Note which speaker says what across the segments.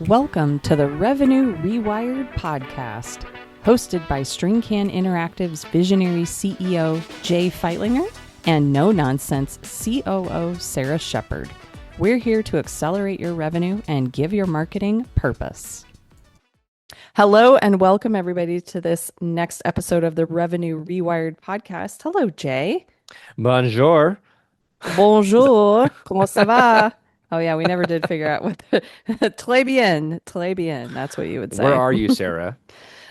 Speaker 1: Welcome to the Revenue Rewired podcast, hosted by StringCan Interactive's visionary CEO Jay Feitlinger and no-nonsense COO Sarah Shepard. We're here to accelerate your revenue and give your marketing purpose. Hello and welcome everybody to this next episode of the Revenue Rewired podcast. Hello, Jay.
Speaker 2: Bonjour.
Speaker 1: Bonjour. Comment ça va? Oh yeah, we never did figure out what the très bien. That's what you would
Speaker 2: Where
Speaker 1: say.
Speaker 2: are you, Sarah?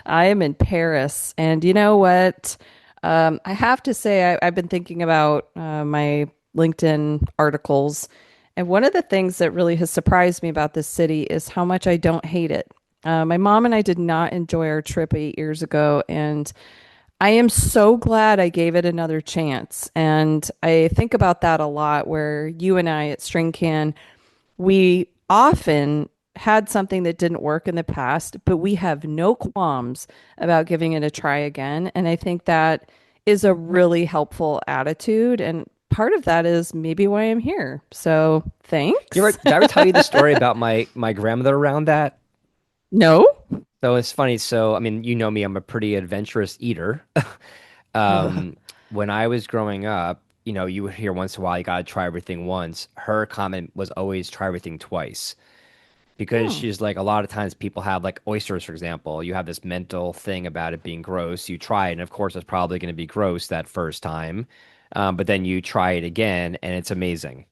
Speaker 1: I am in Paris, and you know what? I have to say, I've been thinking about my LinkedIn articles, and one of the things that really has surprised me about this city is how much I don't hate it. My mom and I did not enjoy our trip 8 years ago, and I am so glad I gave it another chance. And I think about that a lot, where you and I at StringCan, we often had something that didn't work in the past, but we have no qualms about giving it a try again. And I think that is a really helpful attitude. And part of that is maybe why I'm here. So thanks.
Speaker 2: Did I ever tell you the story about my grandmother around that?
Speaker 1: No?
Speaker 2: So it's funny. So, I mean, you know me, I'm a pretty adventurous eater.
Speaker 1: Ugh.
Speaker 2: Um, when I was growing up, you would hear once in a while, you gotta try everything once. Her comment was always try everything twice. Because
Speaker 1: Hmm.
Speaker 2: she's like, a lot of times people have like oysters, for example, you have this mental thing about it being gross. You try it, and of course, it's probably going to be gross that first time. But then you try it again, and it's amazing.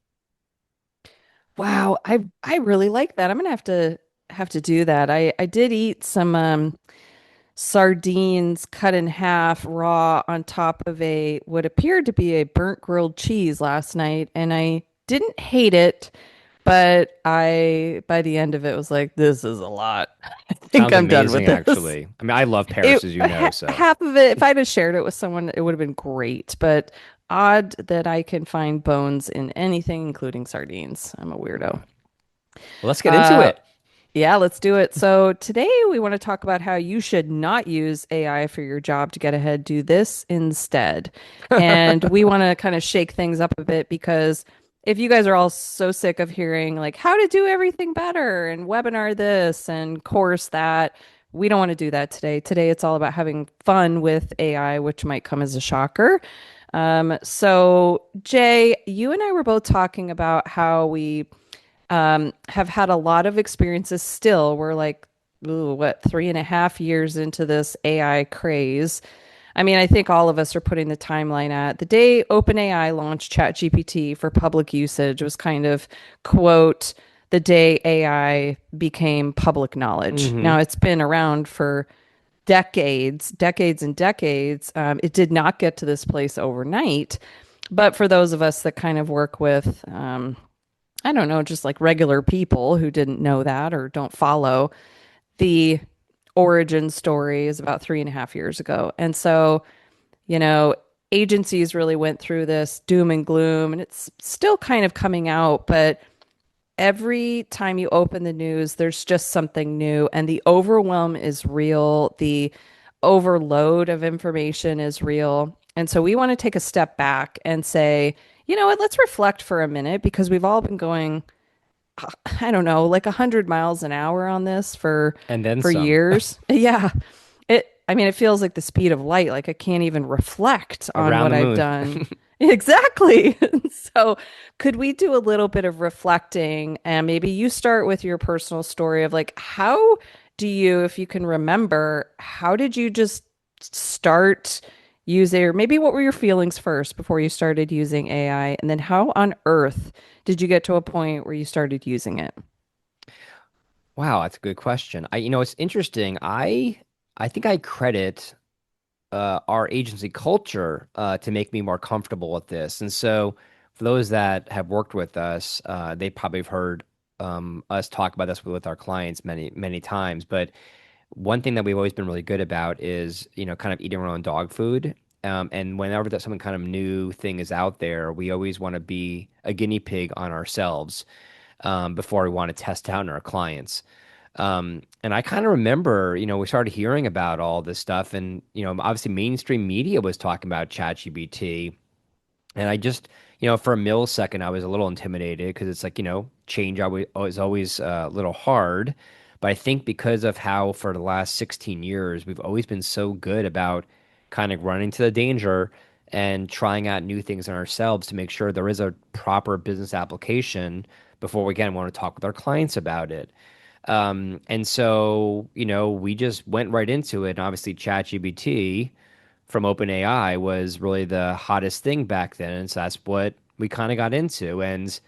Speaker 1: Wow, I really like that. I'm gonna have to do that. I did eat some sardines cut in half raw on top of a what appeared to be a burnt grilled cheese last night, and I didn't hate it, but I by the end of it was like, this is a lot. I think
Speaker 2: Sounds
Speaker 1: I'm done with
Speaker 2: amazing,
Speaker 1: this.
Speaker 2: actually. I mean, I love Paris, as you know, so.
Speaker 1: Half of it, if I'd have shared it with someone, it would have been great, but odd that I can find bones in anything, including sardines. I'm a weirdo.
Speaker 2: Well, let's get into
Speaker 1: Uh,
Speaker 2: it.
Speaker 1: yeah, let's do it. So today we want to talk about how you should not use AI for your job to get ahead. Do this instead. And we want to kind of shake things up a bit because if you guys are all so sick of hearing like how to do everything better and webinar this and course that, we don't want to do that today. Today it's all about having fun with AI, which might come as a shocker. So Jay, you and I were both talking about how we have had a lot of experiences still. We're like, ooh, what, 3.5 years into this AI craze. I mean, I think all of us are putting the timeline at the day OpenAI launched ChatGPT for public usage was kind of, quote, the day AI became public knowledge.
Speaker 2: Hmm.
Speaker 1: Now, it's been around for decades, decades and decades. It did not get to this place overnight. But for those of us that kind of work with I don't know, just like regular people who didn't know that or don't follow, the origin story is about 3.5 years ago. And so, you know, agencies really went through this doom and gloom, and it's still kind of coming out, but every time you open the news, there's just something new, and the overwhelm is real. The overload of information is real. And so we want to take a step back and say, you know what, let's reflect for a minute because we've all been going, I don't know, like 100 miles an hour on this
Speaker 2: And then
Speaker 1: for
Speaker 2: some.
Speaker 1: years. Yeah. I mean, it feels like the speed of light. Like I can't even reflect on
Speaker 2: Around
Speaker 1: what
Speaker 2: the
Speaker 1: I've
Speaker 2: moon.
Speaker 1: done. Exactly. So, could we do a little bit of reflecting and maybe you start with your personal story of like, how do you, if you can remember, how did you just start using, or maybe what were your feelings first before you started using AI? And then how on earth did you get to a point where you started using it?
Speaker 2: Wow, that's a good question. It's interesting. I think I credit our agency culture to make me more comfortable with this. And so, for those that have worked with us, they probably have heard us talk about this with our clients many, many times. But one thing that we've always been really good about is, kind of eating our own dog food. And whenever that something kind of new thing is out there, we always want to be a guinea pig on ourselves before we want to test out on our clients. And I kind of remember, we started hearing about all this stuff, and obviously mainstream media was talking about ChatGPT, and I just, for a millisecond, I was a little intimidated because it's like, change always is always a little hard. But I think because of how for the last 16 years we've always been so good about kind of running to the danger and trying out new things on ourselves to make sure there is a proper business application before we again want to talk with our clients about it. And so, we just went right into it. And obviously, ChatGPT from OpenAI was really the hottest thing back then. And so that's what we kind of got into. And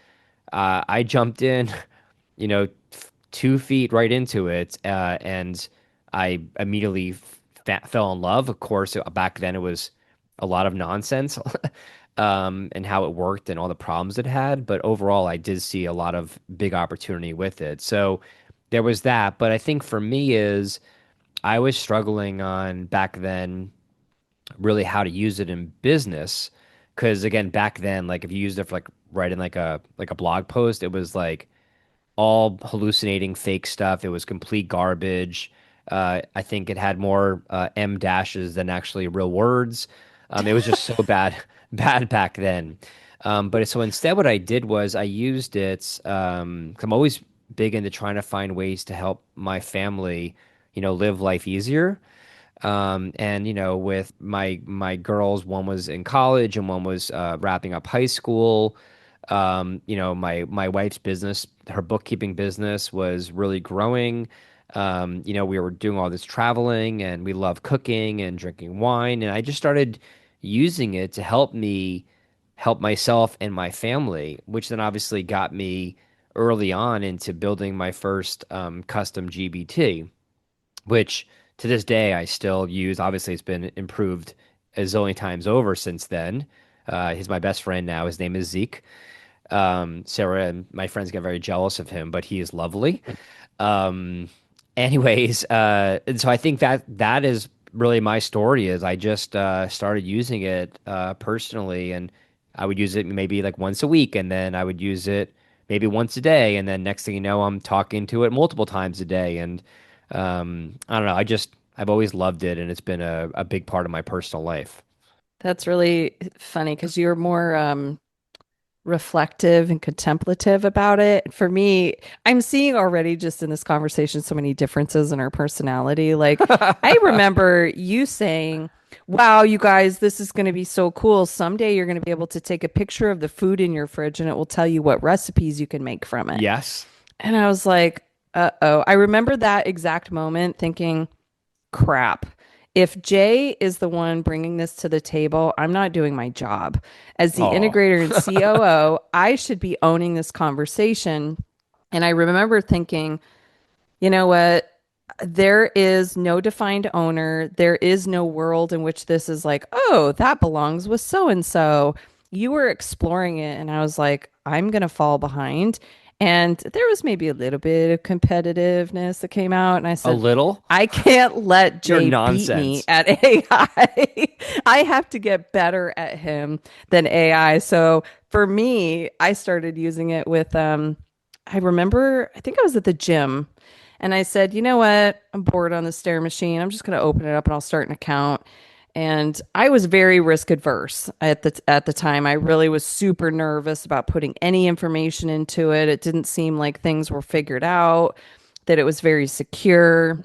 Speaker 2: I jumped in, 2 feet right into it. And I immediately fell in love. Of course, back then it was a lot of nonsense. And how it worked and all the problems it had. But overall, I did see a lot of big opportunity with it. So there was that. But I think for me is I was struggling on back then really how to use it in business. Because again, back then, like if you used it for like writing like a blog post, it was like all hallucinating fake stuff. It was complete garbage. I think it had more M dashes than actually real words. It was just so bad, bad back then. But so instead, what I did was I used it. 'Cause I'm always big into trying to find ways to help my family, live life easier. And with my girls, one was in college and one was wrapping up high school. My wife's business, her bookkeeping business was really growing. We were doing all this traveling and we love cooking and drinking wine. And I just started using it to help me help myself and my family, which then obviously got me early on into building my first custom GBT, which to this day I still use. Obviously, it's been improved a zillion times over since then. He's my best friend now. His name is Zeke. Sarah and my friends get very jealous of him, but he is lovely. Um, anyways, and so I think that is really my story. Is I just started using it personally, and I would use it maybe like once a week, and then I would use it maybe once a day, and then next thing you know, I'm talking to it multiple times a day, and I don't know. I've always loved it, and it's been a big part of my personal life.
Speaker 1: That's really funny because you're more reflective and contemplative about it. For me, I'm seeing already just in this conversation so many differences in our personality. Like, I remember you saying, wow, you guys, this is going to be so cool. Someday you're going to be able to take a picture of the food in your fridge and it will tell you what recipes you can make from it.
Speaker 2: Yes.
Speaker 1: And I was like, uh-oh. I remember that exact moment thinking, crap. If Jay is the one bringing this to the table, I'm not doing my job. As the
Speaker 2: Oh.
Speaker 1: integrator and COO, I should be owning this conversation. And I remember thinking, you know what? There is no defined owner. There is no world in which this is like, oh, that belongs with so and so. You were exploring it, and I was like, I'm going to fall behind. And there was maybe a little bit of competitiveness that came out. And I
Speaker 2: A
Speaker 1: said,
Speaker 2: little?
Speaker 1: I can't let
Speaker 2: You're
Speaker 1: Jay beat me
Speaker 2: nonsense.
Speaker 1: at AI. I have to get better at him than AI. So for me, I started using it with, I remember, I think I was at the gym and I said, you know what? I'm bored on the stair machine. I'm just going to open it up and I'll start an account. And I was very risk adverse at the time. I really was super nervous about putting any information into it. It didn't seem like things were figured out, that it was very secure.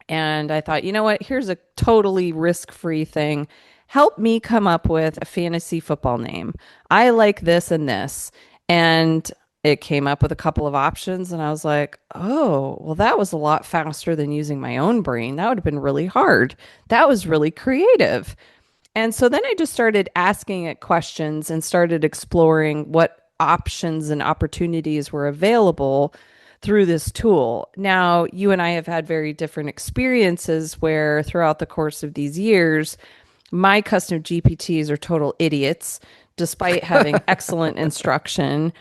Speaker 1: And I thought, you know what? Here's a totally risk-free thing. Help me come up with a fantasy football name. I like this and this. And it came up with a couple of options. And I was like, oh, well, that was a lot faster than using my own brain. That would have been really hard. That was really creative. And so then I just started asking it questions and started exploring what options and opportunities were available through this tool. Now, you and I have had very different experiences where throughout the course of these years, my custom GPTs are total idiots, despite having excellent instruction.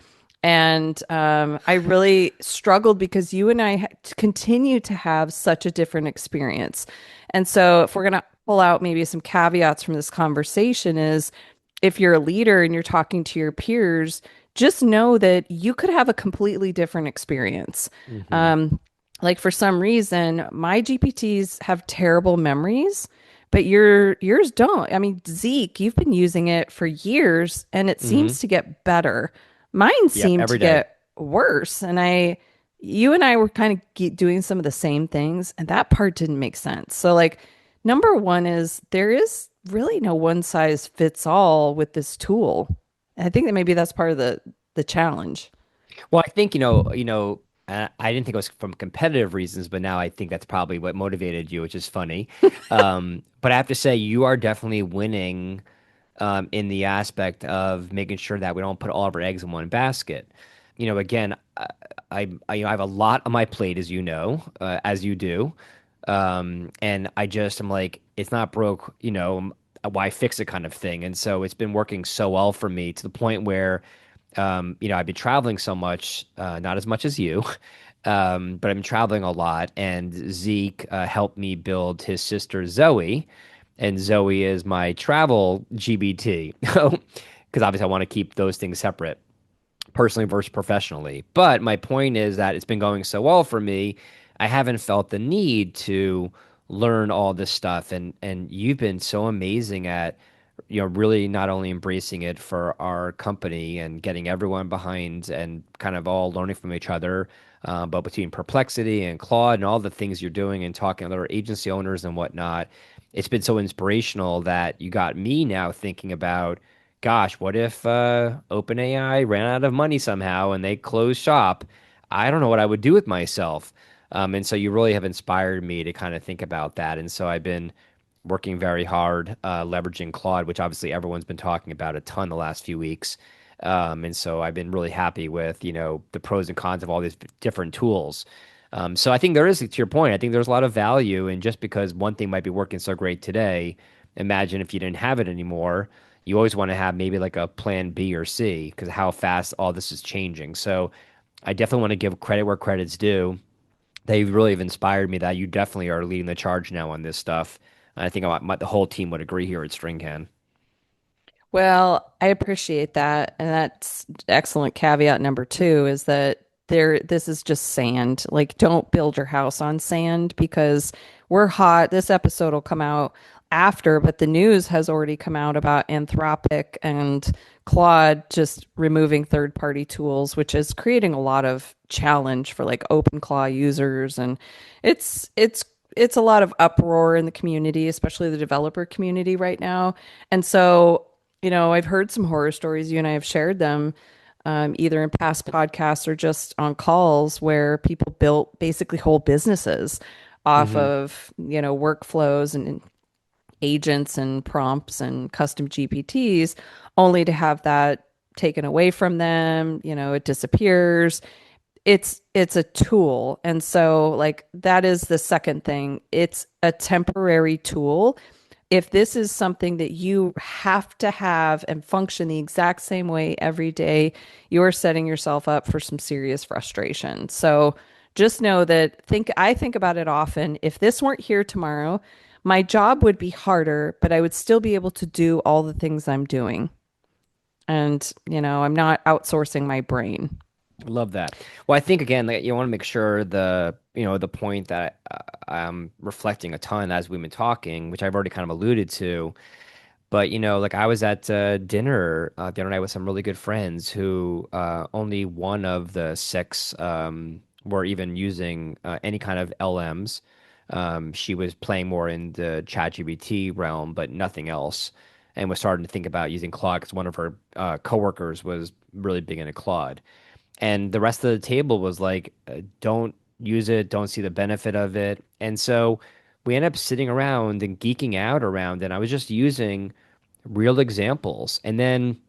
Speaker 1: And I really struggled because you and I continue to have such a different experience. And so, if we're going to pull out maybe some caveats from this conversation, is if you're a leader and you're talking to your peers, just know that you could have a completely different experience.
Speaker 2: Hmm.
Speaker 1: Um, like for some reason, my GPTs have terrible memories, but yours don't. I mean, Zeke, you've been using it for years and it
Speaker 2: Hmm.
Speaker 1: seems to get better. Mine
Speaker 2: Yep,
Speaker 1: seem to
Speaker 2: every day.
Speaker 1: get worse. And you and I were kind of doing some of the same things, and that part didn't make sense. So, like, number one is there is really no one size fits all with this tool. And I think that maybe that's part of the challenge.
Speaker 2: Well, I think, I didn't think it was from competitive reasons, but now I think that's probably what motivated you, which is funny. But I have to say, you are definitely winning in the aspect of making sure that we don't put all of our eggs in one basket. Again, I have a lot on my plate, as you know, as you do. And I'm like, it's not broke, why fix it kind of thing. And so it's been working so well for me to the point where I've been traveling so much, not as much as you, but I've been traveling a lot. And Zeke helped me build his sister Zoe, and Zoe is my travel GBT, because obviously I want to keep those things separate, personally versus professionally. But my point is that it's been going so well for me, I haven't felt the need to learn all this stuff. And you've been so amazing at, really not only embracing it for our company and getting everyone behind and kind of all learning from each other, but between Perplexity and Claude and all the things you're doing and talking to other agency owners and whatnot, it's been so inspirational that you got me now thinking about, gosh, what if OpenAI ran out of money somehow and they closed shop? I don't know what I would do with myself. And so you really have inspired me to kind of think about that. And so I've been working very hard, leveraging Claude, which obviously everyone's been talking about a ton the last few weeks. And so I've been really happy with, the pros and cons of all these different tools. So I think there is, to your point, I think there's a lot of value in just because one thing might be working so great today, imagine if you didn't have it anymore. You always want to have maybe like a plan B or C because how fast all this is changing. So I definitely want to give credit where credit's due. They really have inspired me that you definitely are leading the charge now on this stuff. I think the whole team would agree here at Stringcan.
Speaker 1: Well, I appreciate that. And that's excellent caveat number two is that this is just sand. Like, don't build your house on sand because we're hot. This episode will come out after, but the news has already come out about Anthropic and Claude just removing third-party tools, which is creating a lot of challenge for like OpenClaw users. And it's it's it's a lot of uproar in the community, especially the developer community right now. And so I've heard some horror stories. You and I have shared them either in past podcasts or just on calls where people built basically whole businesses off
Speaker 2: Hmm.
Speaker 1: of, workflows and agents and prompts and custom GPTs, only to have that taken away from them. It disappears. It's a tool. And so like that is the second thing. It's a temporary tool. If this is something that you have to have and function the exact same way every day, you're setting yourself up for some serious frustration. So just know that I think about it often. If this weren't here tomorrow, my job would be harder, but I would still be able to do all the things I'm doing. And, I'm not outsourcing my brain.
Speaker 2: Love that. Well, I think again, like, you want to make sure the point that I'm reflecting a ton as we've been talking, which I've already kind of alluded to. But like I was at dinner the other night with some really good friends who only one of the six were even using any kind of LMs. She was playing more in the ChatGPT realm, but nothing else, and was starting to think about using Claude because one of her coworkers was really big into Claude, and the rest of the table was like, don't use it, don't see the benefit of it, and so we end up sitting around and geeking out around, and I was just using real examples. And then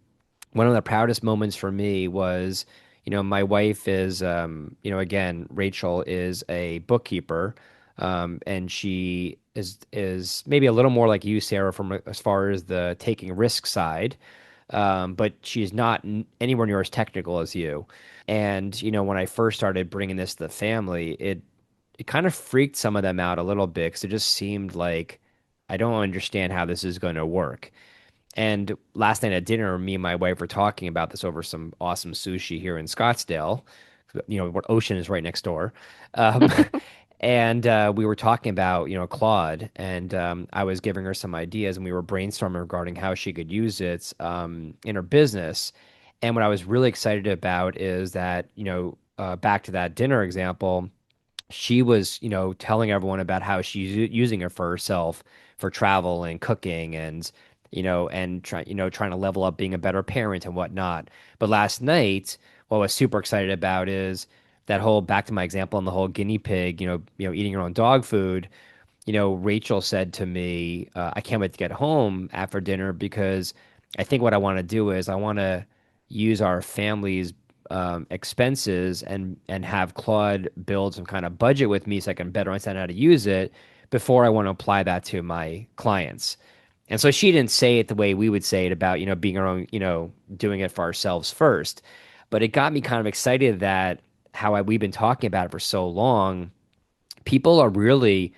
Speaker 2: one of the proudest moments for me was, my wife is, again, Rachel is a bookkeeper, and she is maybe a little more like you, Sarah, from as far as the taking risk side, but she's not anywhere near as technical as you. And when I first started bringing this to the family, it kind of freaked some of them out a little bit because it just seemed like I don't understand how this is going to work. And last night at dinner, me and my wife were talking about this over some awesome sushi here in Scottsdale. Where ocean is right next door. Um, and we were talking about, Claude, and I was giving her some ideas, and we were brainstorming regarding how she could use it in her business. And what I was really excited about is that, back to that dinner example, she was, telling everyone about how she's using it for herself for travel and cooking and, trying to level up being a better parent and whatnot. But last night, what I was super excited about is that whole back to my example on the whole guinea pig, eating her own dog food. Rachel said to me, I can't wait to get home after dinner because I think what I want to do is I want to use our family's expenses and have Claude build some kind of budget with me so I can better understand how to use it before I want to apply that to my clients. And so she didn't say it the way we would say it about, being our own, doing it for ourselves first. But it got me kind of excited that we've been talking about it for so long, people are really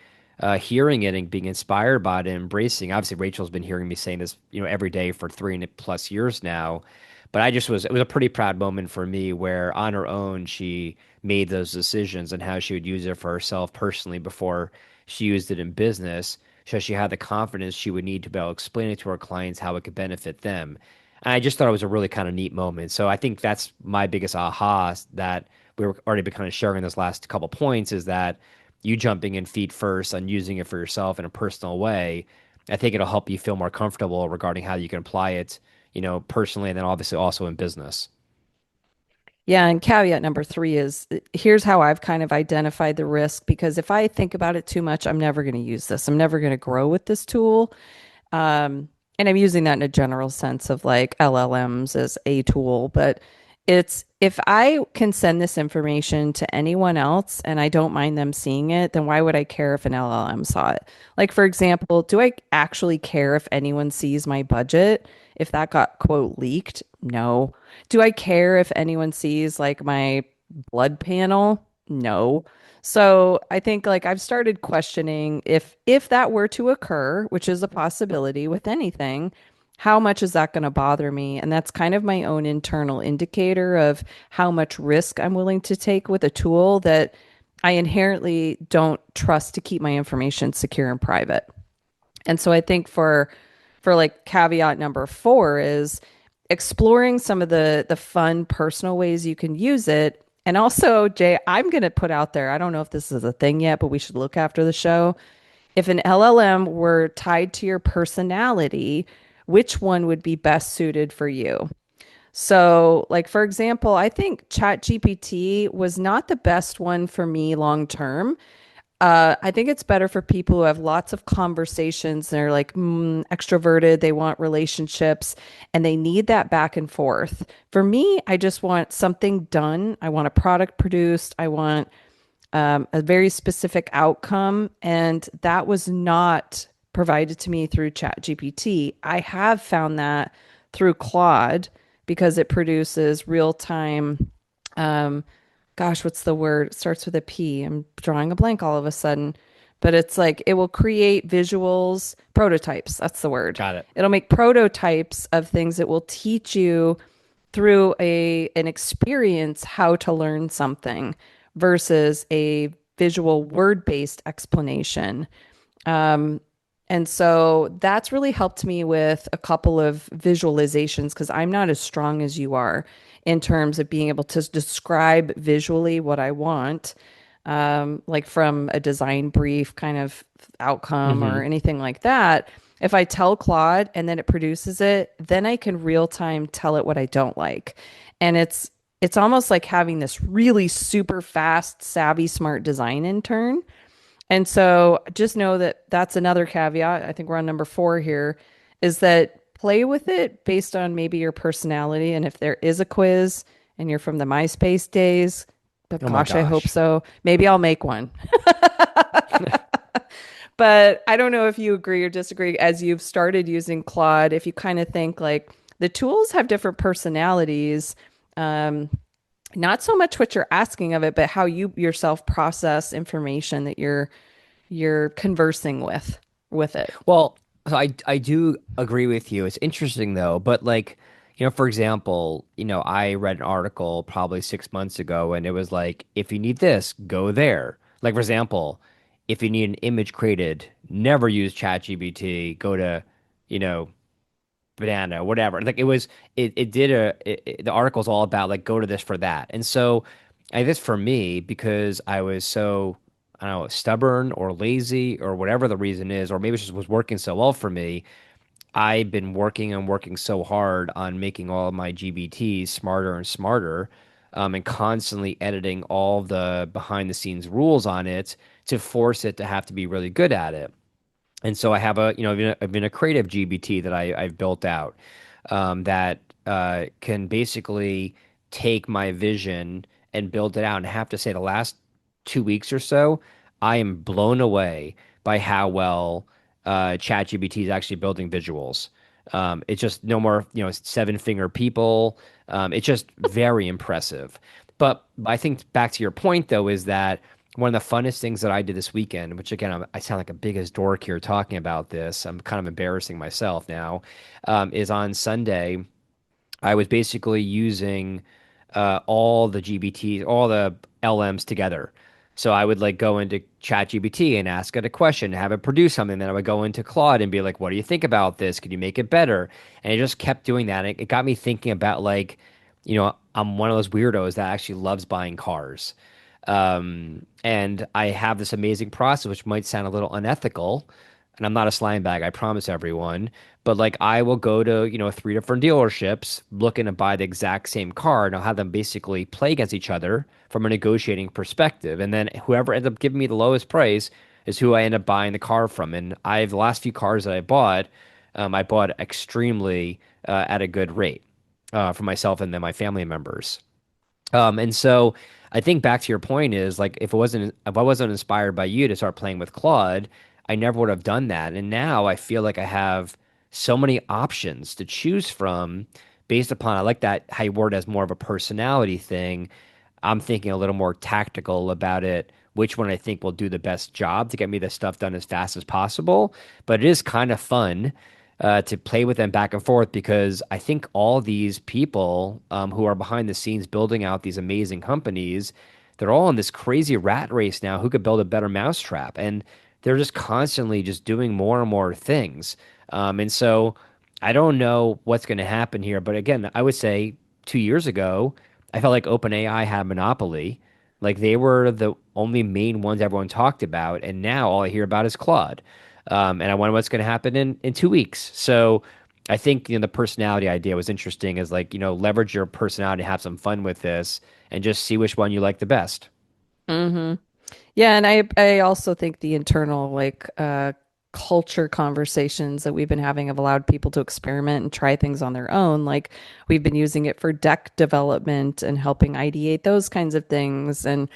Speaker 2: hearing it and being inspired by it and embracing. Obviously, Rachel's been hearing me saying this, every day for 3+ years now. But it was a pretty proud moment for me where on her own, she made those decisions and how she would use it for herself personally before she used it in business. So she had the confidence she would need to be able to explain it to her clients how it could benefit them. And I just thought it was a really kind of neat moment. So I think that's my biggest aha that we were already been kind of sharing this last couple points is that you jumping in feet first on using it for yourself in a personal way, I think it'll help you feel more comfortable regarding how you can apply it, personally, and then obviously also in business.
Speaker 1: Yeah, and caveat number three is here's how I've kind of identified the risk because if I think about it too much, I'm never going to use this. I'm never going to grow with this tool. And I'm using that in a general sense of like LLMs as a tool, but it's if I can send this information to anyone else and I don't mind them seeing it, then why would I care if an LLM saw it? Like, for example, do I actually care if anyone sees my budget? If that got quote leaked? No. Do I care if anyone sees like my blood panel? No. So I think like I've started questioning if that were to occur, which is a possibility with anything, how much is that going to bother me? And that's kind of my own internal indicator of how much risk I'm willing to take with a tool that I inherently don't trust to keep my information secure and private. And so I think for like caveat number four is exploring some of the fun personal ways you can use it. And also, Jay, I'm going to put out there, I don't know if this is a thing yet, but we should look after the show. If an LLM were tied to your personality, which one would be best suited for you? So, like for example, I think ChatGPT was not the best one for me long term. I think it's better for people who have lots of conversations. They're like extroverted, they want relationships, and they need that back and forth. For me, I just want something done. I want a product produced. I want a very specific outcome. And that was not provided to me through ChatGPT. I have found that through Claude because it produces real time. Um, Gosh, what's the word? It starts with a P. I'm drawing a blank all of a sudden. But it's like it will create visuals, prototypes. That's the word.
Speaker 2: Got it.
Speaker 1: It'll make prototypes of things that will teach you through a an experience how to learn something versus a visual word-based explanation. Um, and so that's really helped me with a couple of visualizations because I'm not as strong as you are in terms of being able to describe visually what I want, like from a design brief kind of outcome or
Speaker 2: Hmm.
Speaker 1: anything like that. If I tell Claude and then it produces it, then I can real time tell it what I don't like. And it's almost like having this really super fast, savvy, smart design intern. And so just know that that's another caveat. I think we're on number four here is that play with it based on maybe your personality. And if there is a quiz and you're from the MySpace days, but
Speaker 2: Oh my
Speaker 1: gosh, I hope
Speaker 2: gosh.
Speaker 1: so. Maybe I'll make one. But I don't know if you agree or disagree as you've started using Claude, if you kind of think like the tools have different personalities. Um, Not so much what you're asking of it, but how you yourself process information that you're conversing with it.
Speaker 2: Well, so I do agree with you. It's interesting though, but like, for example, I read an article probably 6 months ago and it was like, if you need this, go there. Like, for example, if you need an image created, never use ChatGPT, go to, you know, Banana, whatever. Like it was, it did the article's all about like, go to this for that. And so I guess for me, because I was so, I don't know, stubborn or lazy or whatever the reason is, or maybe it just was working so well for me, I've been working and working so hard on making all of my GBTs smarter and smarter, and constantly editing all the behind the scenes rules on it to force it to have to be really good at it. And so I have I've been a creative GBT that I've built out, that can basically take my vision and build it out. And I have to say, the last 2 weeks or so, I am blown away by how well ChatGPT is actually building visuals. It's just no more, seven finger people. It's just very impressive. But I think back to your point, though, is that one of the funnest things that I did this weekend, which again, I sound like a biggest dork here talking about this. I'm kind of embarrassing myself now, is on Sunday. I was basically using all the GBTs, all the LMs together. So I would like go into ChatGPT and ask it a question, have it produce something. Then I would go into Claude and be like, "What do you think about this? Could you make it better?" And it just kept doing that. And it got me thinking about like, I'm one of those weirdos that actually loves buying cars. And I have this amazing process, which might sound a little unethical. And I'm not a slime bag, I promise everyone. But like I will go to, three different dealerships looking to buy the exact same car, and I'll have them basically play against each other from a negotiating perspective. And then whoever ends up giving me the lowest price is who I end up buying the car from. And the last few cars that I bought extremely at a good rate for myself and then my family members. And so I think back to your point is like if I wasn't inspired by you to start playing with Claude, I never would have done that. And now I feel like I have so many options to choose from based upon I like that how you word as more of a personality thing. I'm thinking a little more tactical about it, which one I think will do the best job to get me the stuff done as fast as possible. But it is kind of fun to play with them back and forth because I think all these people who are behind the scenes building out these amazing companies, they're all in this crazy rat race now who could build a better mousetrap. And they're just constantly just doing more and more things. And so I don't know what's going to happen here. But again, I would say 2 years ago, I felt like OpenAI had a monopoly. Like they were the only main ones everyone talked about. And now all I hear about is Claude. And I wonder what's going to happen in 2 weeks. So I think the personality idea was interesting. Is like leverage your personality, have some fun with this, and just see which one you like the best.
Speaker 1: Hmm. Yeah, and I also think the internal culture conversations that we've been having have allowed people to experiment and try things on their own. Like we've been using it for deck development and helping ideate those kinds of things. And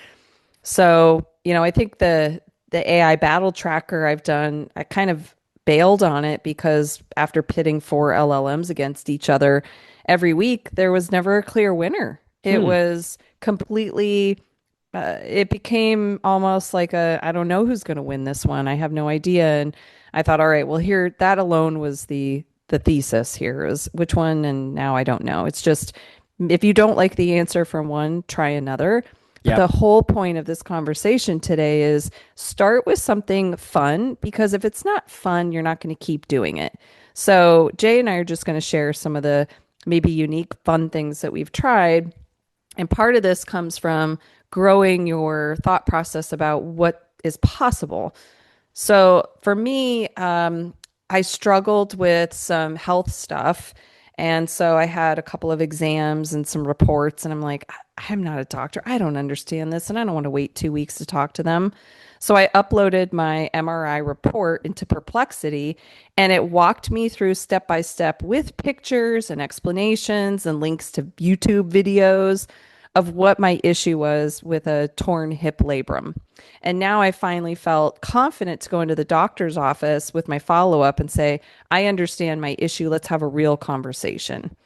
Speaker 1: so, I think the AI battle tracker I've done, I kind of bailed on it because after pitting four LLMs against each other every week, there was never a clear winner. It
Speaker 2: Hmm.
Speaker 1: was completely it became almost like I don't know who's going to win this one. I have no idea. And I thought, all right, well, here, that alone was the thesis here is which one, and now I don't know. It's just if you don't like the answer from one, try another. But the
Speaker 2: Yep.
Speaker 1: whole point of this conversation today is start with something fun because if it's not fun, you're not going to keep doing it. So Jay and I are just going to share some of the maybe unique fun things that we've tried, and part of this comes from growing your thought process about what is possible. So for me, I struggled with some health stuff. And so I had a couple of exams and some reports, and I'm like, I'm not a doctor. I don't understand this, and I don't want to wait 2 weeks to talk to them. So I uploaded my MRI report into Perplexity, and it walked me through step by step with pictures and explanations and links to YouTube videos of what my issue was with a torn hip labrum. And now I finally felt confident to go into the doctor's office with my follow up and say, I understand my issue. Let's have a real conversation.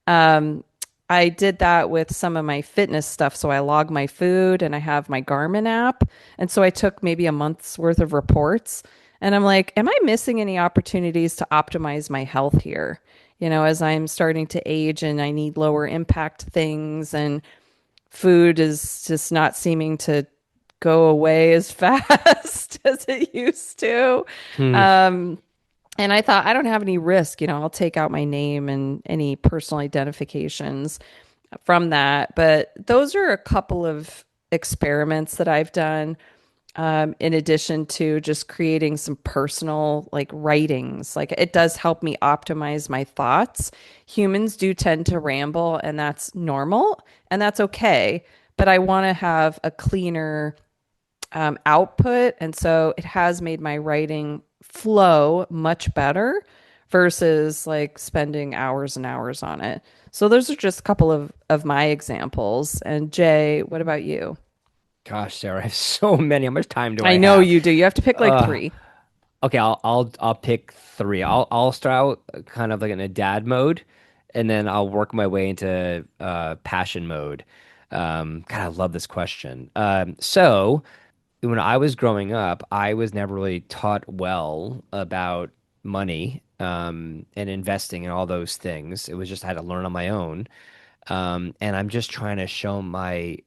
Speaker 1: Um, I did that with some of my fitness stuff. So I log my food and I have my Garmin app. And so I took maybe a month's worth of reports. And I'm like, am I missing any opportunities to optimize my health here? As I'm starting to age and I need lower impact things, and food is just not seeming to go away as fast as it used to.
Speaker 2: Hmm.
Speaker 1: Um, and I thought, I don't have any risk. I'll take out my name and any personal identifications. from that. But those are a couple of experiments that I've done, in addition to just creating some personal like writings. Like it does help me optimize my thoughts. Humans do tend to ramble, and that's normal and that's okay. But I want to have a cleaner output. And so it has made my writing flow much better versus like spending hours and hours on it. So those are just a couple of my examples. And Jay, what about you?
Speaker 2: Gosh, Sarah, I have so many. How much time do I
Speaker 1: I know
Speaker 2: have?
Speaker 1: you do. You have to pick like
Speaker 2: Uh,
Speaker 1: three.
Speaker 2: okay, I'll pick three. I'll start out kind of like in a dad mode, and then I'll work my way into passion mode. God, I love this question. So when I was growing up, I was never really taught well about money and investing and all those things. It was just I had to learn on my own. And I'm just trying to show I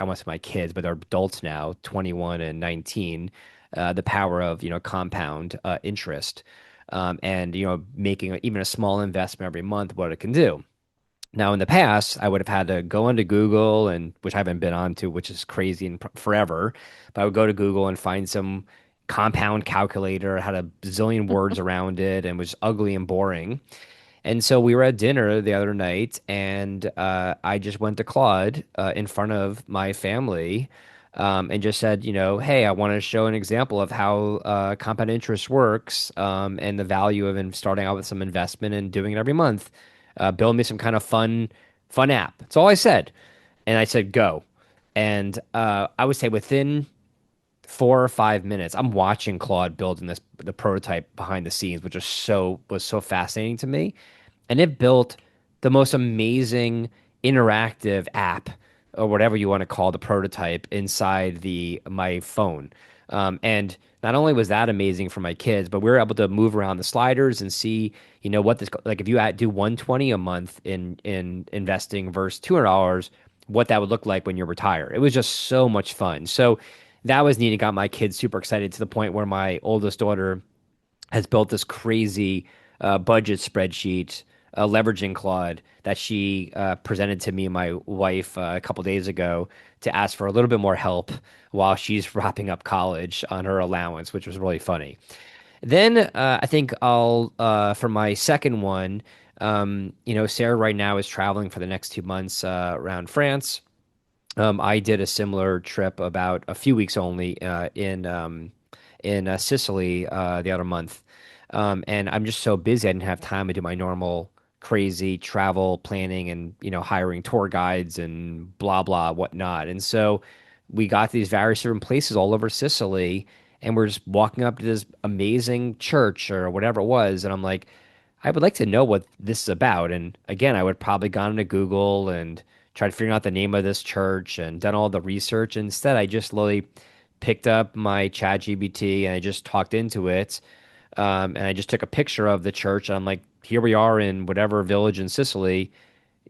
Speaker 2: want to say my kids, but they're adults now, 21 and 19, the power of, compound interest. And, making even a small investment every month, what it can do. Now, in the past, I would have had to go onto Google, and which I haven't been onto, which is crazy and forever. But I would go to Google and find some compound calculator, had a zillion words around it, and was ugly and boring. And so we were at dinner the other night, and I just went to Claude in front of my family and just said, hey, I want to show an example of how compound interest works and the value of starting out with some investment and doing it every month. Build me some kind of fun app. That's all I said. And I said, go. And I would say within 4 or 5 minutes, I'm watching Claude building the prototype behind the scenes, which was so fascinating to me, and it built the most amazing interactive app or whatever you want to call the prototype inside the my phone. And not only was that amazing for my kids, but we were able to move around the sliders and see, what this like if you do 120 a month in investing versus $200, what that would look like when you retire. It was just so much fun. So that was neat. It got my kids super excited to the point where my oldest daughter has built this crazy budget spreadsheet leveraging Claude that she presented to me and my wife a couple days ago to ask for a little bit more help while she's wrapping up college on her allowance, which was really funny. Then I think I'll for my second one, Sarah right now is traveling for the next 2 months around France. I did a similar trip about a few weeks only in Sicily the other month, and I'm just so busy I didn't have time to do my normal crazy travel planning and hiring tour guides and blah blah whatnot. And so we got these various different places all over Sicily, and we're just walking up to this amazing church or whatever it was, and I'm like, I would like to know what this is about. And again, I would probably gone into Google and tried figuring out the name of this church and done all the research. Instead, I just slowly picked up my chat GBT and I just talked into it. And I just took a picture of the church. And I'm like, here we are in whatever village in Sicily,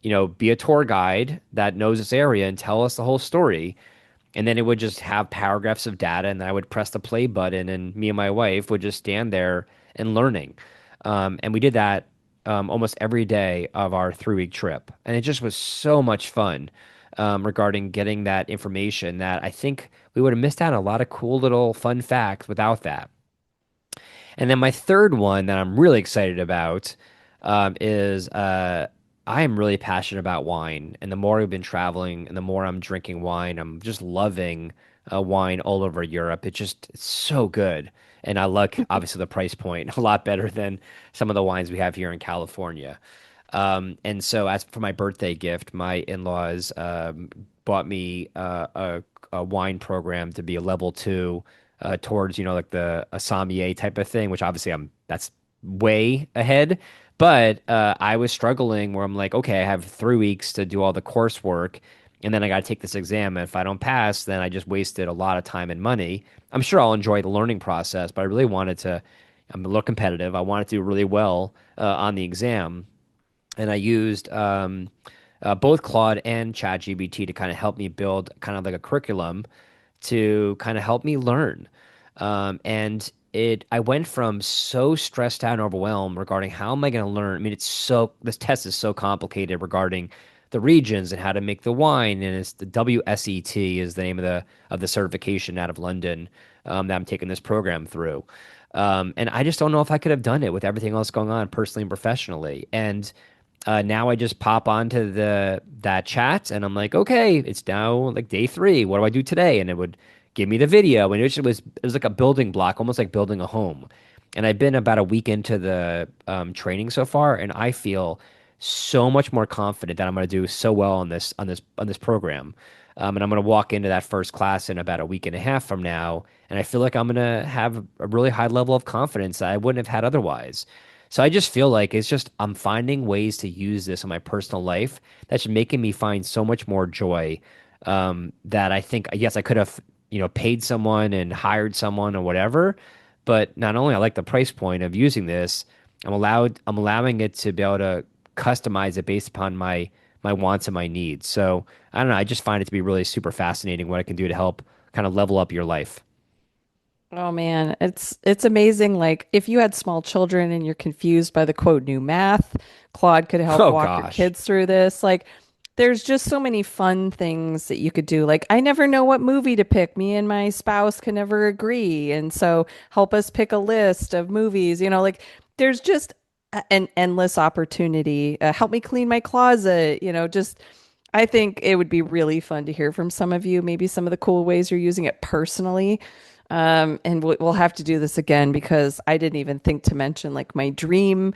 Speaker 2: be a tour guide that knows this area and tell us the whole story. And then it would just have paragraphs of data, and then I would press the play button, and me and my wife would just stand there and learning. And we did that almost every day of our 3 week trip. And it just was so much fun regarding getting that information that I think we would have missed out on a lot of cool little fun facts without that. And then my third one that I'm really excited about is I am really passionate about wine. And the more we've been traveling and the more I'm drinking wine, I'm just loving wine all over Europe. It's so good. And I like obviously the price point a lot better than some of the wines we have here in California. And so as for my birthday gift, my in-laws bought me a wine program to be a level two towards, like the a sommelier type of thing, which obviously that's way ahead. But I was struggling where I'm like, okay, I have 3 weeks to do all the coursework, and then I got to take this exam. And if I don't pass, then I just wasted a lot of time and money. I'm sure I'll enjoy the learning process, but I really wanted to. I'm a little competitive. I wanted to do really well on the exam, and I used both Claude and ChatGPT to kind of help me build kind of like a curriculum to kind of help me learn. And I went from so stressed out and overwhelmed regarding how am I going to learn. I mean, this test is so complicated regarding the regions and how to make the wine, and it's the WSET is the name of the certification out of London, that I'm taking this program through. And I just don't know if I could have done it with everything else going on personally and professionally. And now I just pop onto the that chat and I'm like, okay, it's now like day 3. What do I do today? And it would give me the video, and it was like a building block, almost like building a home. And I've been about a week into the training so far, and I feel so much more confident that I'm going to do so well on this program. And I'm going to walk into that first class in about a week and a half from now, and I feel like I'm going to have a really high level of confidence that I wouldn't have had otherwise. So I just feel like it's just I'm finding ways to use this in my personal life that's making me find so much more joy, that I think, yes, I could have, paid someone and hired someone or whatever, but not only I like the price point of using this, I'm allowing it to be able to customize it based upon my wants and my needs. So I don't know, I just find it to be really super fascinating what it can do to help kind of level up your life.
Speaker 1: Oh man, it's amazing. Like if you had small children and you're confused by the quote new math, Claude could help
Speaker 2: Oh
Speaker 1: walk your
Speaker 2: gosh.
Speaker 1: kids through this. Like there's just so many fun things that you could do. Like I never know what movie to pick. Me and my spouse can never agree. And so help us pick a list of movies, like there's just an endless opportunity. Help me clean my closet, just I think it would be really fun to hear from some of you, maybe some of the cool ways you're using it personally. And we'll have to do this again because I didn't even think to mention like my dream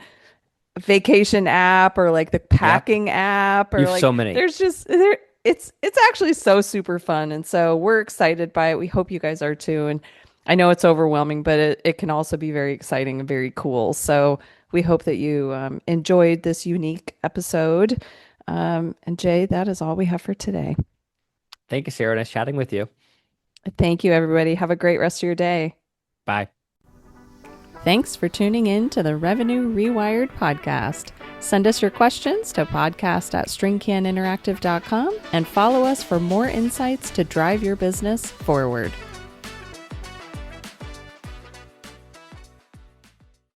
Speaker 1: vacation app or like the
Speaker 2: Yep.
Speaker 1: packing app
Speaker 2: You
Speaker 1: or
Speaker 2: have
Speaker 1: like
Speaker 2: so many.
Speaker 1: there's just there it's actually so super fun. And so we're excited by it. We hope you guys are too. And I know it's overwhelming, but it can also be very exciting and very cool. So we hope that you enjoyed this unique episode. And Jay, that is all we have for today.
Speaker 2: Thank you, Sarah. Nice chatting with you.
Speaker 1: Thank you, everybody. Have a great rest of your day.
Speaker 2: Bye.
Speaker 1: Thanks for tuning in to the Revenue Rewired podcast. Send us your questions to podcast@stringcaninteractive.com and follow us for more insights to drive your business forward.